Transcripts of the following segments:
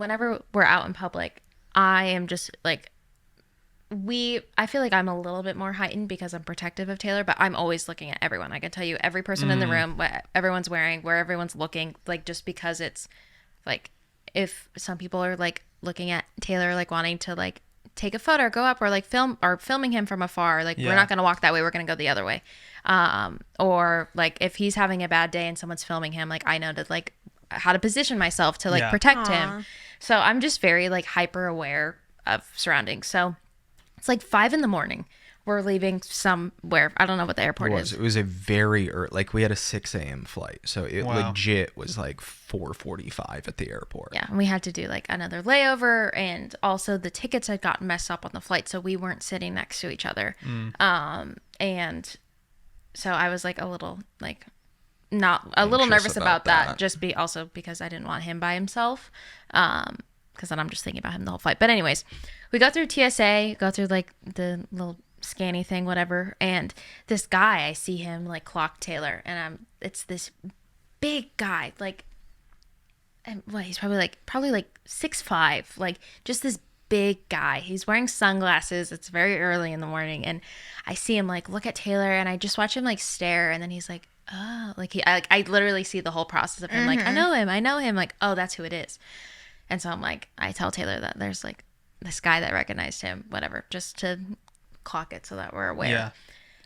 whenever we're out in public, I am just like, I feel like I'm a little bit more heightened because I'm protective of Taylor, but I'm always looking at everyone. I can tell you every person in the room, what everyone's wearing, where everyone's looking, like, just because it's like, if some people are like looking at Taylor, like wanting to like take a photo or go up or like filming him from afar, like we're not going to walk that way. We're going to go the other way. Or like if he's having a bad day and someone's filming him, like I know to like how to position myself to like protect him. So I'm just very like hyper aware of surroundings. So it's like 5 a.m. We're leaving somewhere. I don't know what the airport is. It was a very early, like we had a 6 a.m. flight. So it legit was like 4:45 at the airport. Yeah. And we had to do like another layover. And also the tickets had gotten messed up on the flight. So we weren't sitting next to each other. And so I was like a little like nervous about that. Just also because I didn't want him by himself. Because then I'm just thinking about him the whole flight. But anyways, we go through TSA, go through like the little scanny thing, whatever. And this guy, I see him like clock Taylor, and it's this big guy, like, and what, he's probably like 6'5", like just this big guy. He's wearing sunglasses. It's very early in the morning, and I see him like look at Taylor, and I just watch him like stare, and then he's like, oh, like I literally see the whole process of him, like I know him, like, oh, that's who it is. And so I'm like, I tell Taylor that there's like this guy that recognized him, whatever, just to clock it so that we're aware. Yeah.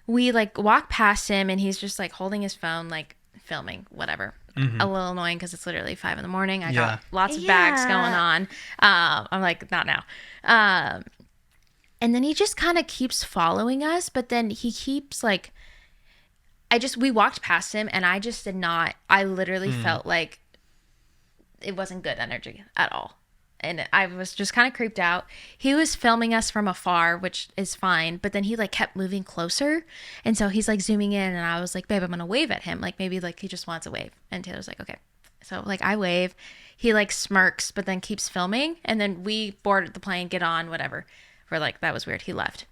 We like walk past him and he's just like holding his phone, like filming, whatever. A little annoying because it's literally 5 a.m. I got lots of bags going on. I'm like, not now. And then he just kind of keeps following us, but then he keeps like, we walked past him and I just did not, I literally felt like it wasn't good energy at all. And I was just kind of creeped out. He was filming us from afar, which is fine. But then he like kept moving closer. And so he's like zooming in and I was like, babe, I'm going to wave at him. Like maybe like he just wants a wave. And Taylor's like, okay. So like I wave, he like smirks, but then keeps filming. And then we board the plane, get on, whatever. We're like, that was weird. He left.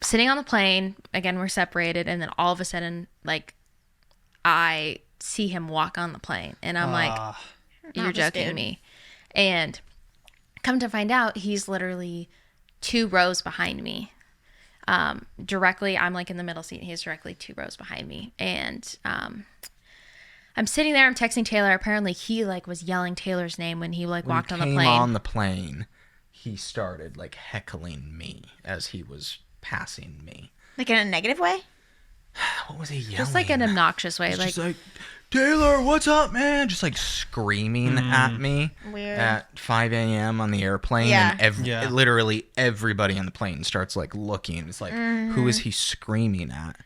Sitting on the plane, again, we're separated. And then all of a sudden, like I see him walk on the plane and I'm like, you're joking me. And come to find out, he's literally 2 rows behind me. Directly, I'm like in the middle seat. He's directly 2 rows behind me. And I'm sitting there, I'm texting Taylor. Apparently he like was yelling Taylor's name when he like walked on the plane. On the plane, he started like heckling me as he was passing me. Like in a negative way? What was he yelling? Just like an obnoxious way. Just like, Taylor, what's up, man? Just like screaming at me. Weird. At 5 a.m. on the airplane. Yeah. And literally everybody on the plane starts like looking. It's like, who is he screaming at?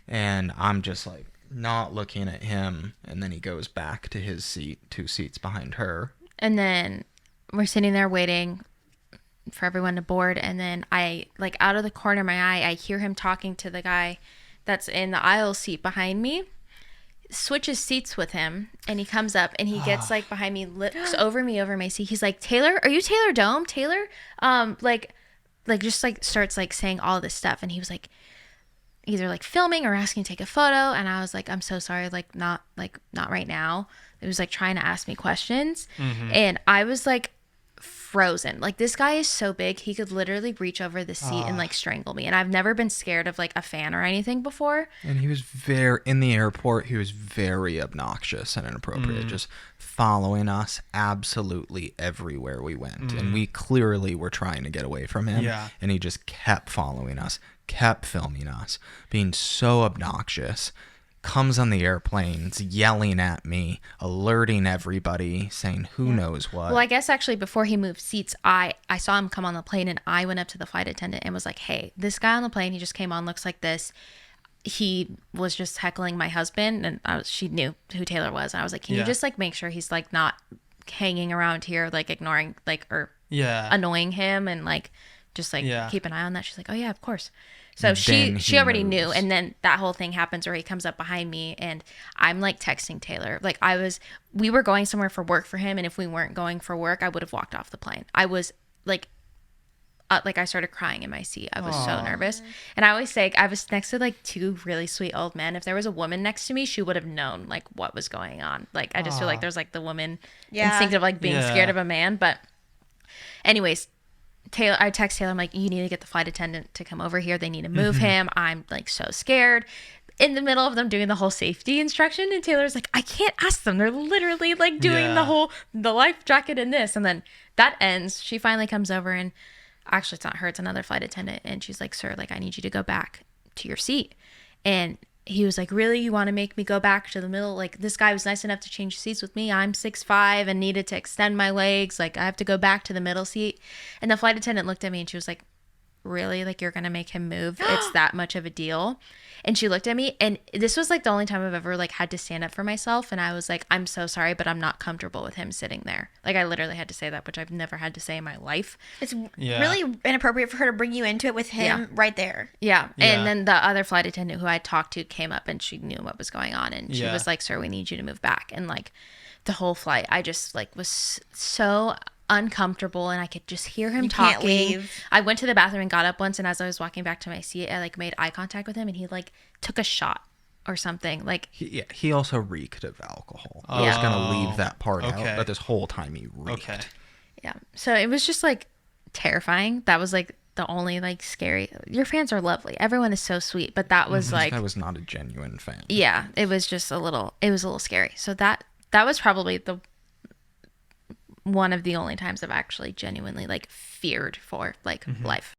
And I'm just like not looking at him. And then he goes back to his seat, 2 seats behind her. And then we're sitting there waiting for everyone to board. And then I, like out of the corner of my eye, I hear him talking to the guy that's in the aisle seat behind me. Switches seats with him, and he comes up and he gets like behind me, looks over my seat. He's like, Taylor, are you Taylor Dome? Taylor? Like just like starts like saying all this stuff. And he was like either like filming or asking to take a photo. And I was like, I'm so sorry. Not right now. It was like trying to ask me questions. And I was like frozen. Like this guy is so big. He could literally reach over the seat and like strangle me. And I've never been scared of like a fan or anything before. And he was in the airport, he was very obnoxious and inappropriate, just following us absolutely everywhere we went. And we clearly were trying to get away from him. Yeah. And he just kept following us, kept filming us, being so obnoxious. Comes on the airplanes, yelling at me, alerting everybody, saying who knows what. Well, I guess actually before he moved seats, I saw him come on the plane and I went up to the flight attendant and was like, hey, this guy on the plane, he just came on, looks like this. He was just heckling my husband, and she knew who Taylor was. And I was like, can you just like make sure he's like not hanging around here, like ignoring like or annoying him, and like just like keep an eye on that. She's like, oh yeah, of course. So she already knew. And then that whole thing happens where he comes up behind me and I'm like texting Taylor. Like we were going somewhere for work for him. And if we weren't going for work, I would have walked off the plane. I was like like I started crying in my seat. I was so nervous. And I always say, I was next to like two really sweet old men. If there was a woman next to me, she would have known like what was going on. Like I just feel like there's like the woman instinct of like being scared of a man. But anyways, I text Taylor, I'm like, you need to get the flight attendant to come over here. They need to move him. I'm like so scared. In the middle of them doing the whole safety instruction, and Taylor's like, I can't ask them. They're literally like doing the life jacket and this. And then that ends. She finally comes over, and actually it's not her, it's another flight attendant. And she's like, sir, like I need you to go back to your seat. And he was like, really? You want to make me go back to the middle? Like this guy was nice enough to change seats with me. I'm 6'5" and needed to extend my legs. Like I have to go back to the middle seat. And the flight attendant looked at me and she was like, really? Like you're going to make him move? It's that much of a deal? And she looked at me, and this was like the only time I've ever like had to stand up for myself. And I was like, I'm so sorry, but I'm not comfortable with him sitting there. Like I literally had to say that, which I've never had to say in my life. It's really inappropriate for her to bring you into it with him right there. Yeah. And then the other flight attendant who I talked to came up, and she knew what was going on. And she was like, sir, we need you to move back. And like the whole flight, I just like was so uncomfortable, and I could just hear him talking. Can't leave. I went to the bathroom and got up once, and as I was walking back to my seat, I like made eye contact with him, and he like took a shot or something. Like he also reeked of alcohol. I was gonna leave that part out, but this whole time he reeked. Yeah. So it was just like terrifying. That was like the only like scary. Your fans are lovely. Everyone is so sweet, but that was like I was not a genuine fan. Yeah, it was just a little. It was a little scary. So that was probably the one of the only times I've actually genuinely like feared for like life.